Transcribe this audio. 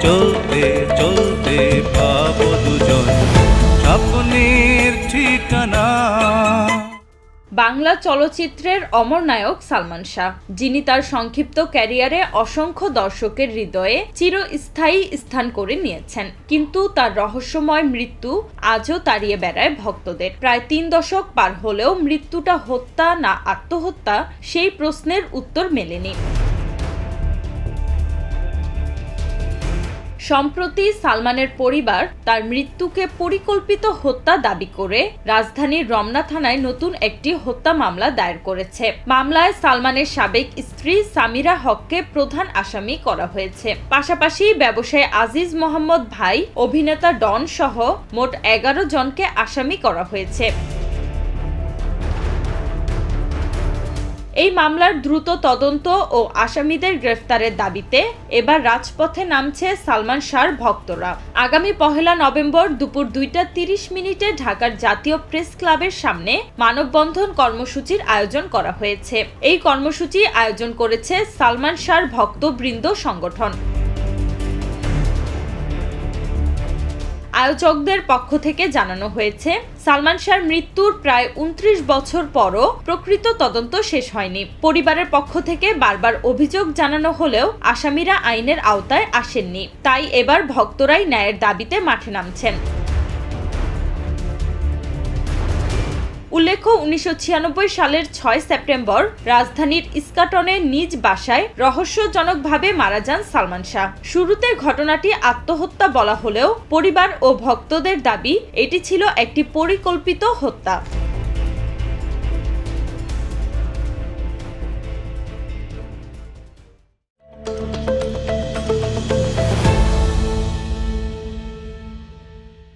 চলতে চলতে পাবো দুজন স্বপ্নের ঠিকানা। বাংলা চলচ্চিত্রের অমর নায়ক সালমান শাহ, যিনি তার সংক্ষিপ্ত ক্যারিয়ারে অসংখ্য দর্শকের হৃদয়ে চিরস্থায়ী স্থান করে নিয়েছেন, কিন্তু তার রহস্যময় মৃত্যু আজও তাড়িয়ে বেড়ায় ভক্তদের। প্রায় 3 দশক পার হলেও মৃত্যুটা হত্যা না আত্মহত্যা সেই প্রশ্নের উত্তর মেলেনি। সম্প্রতি সালমানের পরিবার তার মৃত্যুকে পরিকল্পিত হত্যা দাবি করে রাজধানীর রমনা থানায় নতুন একটি হত্যা মামলা দায়ের করেছে। মামলায় সালমানের সাবেক স্ত্রী সামিরা হককে প্রধান আসামি করা হয়েছে। পাশাপাশি ব্যবসায়ী আজিজ মোহাম্মদ ভাই, অভিনেতা ডন সহ মোট 11 জনকে আসামি করা হয়েছে। এই মামলার দ্রুত তদন্ত ও আসামিদের গ্রেফতারের দাবিতে এবার রাজপথে নামছে সালমান শাহর ভক্তরা। আগামী 1 নভেম্বর দুপুর 2:30 ঢাকার জাতীয় প্রেস ক্লাবের সামনে মানববন্ধন কর্মসূচির আয়োজন করা হয়েছে। এই কর্মসূচি আয়োজন করেছে সালমান শাহর ভক্তবৃন্দ সংগঠন। আয়োজকদের পক্ষ থেকে জানানো হয়েছে, সালমান শাহর মৃত্যুর প্রায় 29 বছর পরও প্রকৃত তদন্ত শেষ হয়নি। পরিবারের পক্ষ থেকে বারবার অভিযোগ জানানো হলেও আসামিরা আইনের আওতায় আসেননি। তাই এবার ভক্তরাই ন্যায়ের দাবিতে মাঠে নামছেন। উল্লেখ্য, 1996 সালের 6 সেপ্টেম্বর রাজধানীর ইস্কাটনে নিজ বাসায় রহস্যজনকভাবে মারা যান সালমান শাহ। শুরুতে ঘটনাটি আত্মহত্যা বলা হলেও পরিবার ও ভক্তদের দাবি এটি ছিল একটি পরিকল্পিত হত্যা।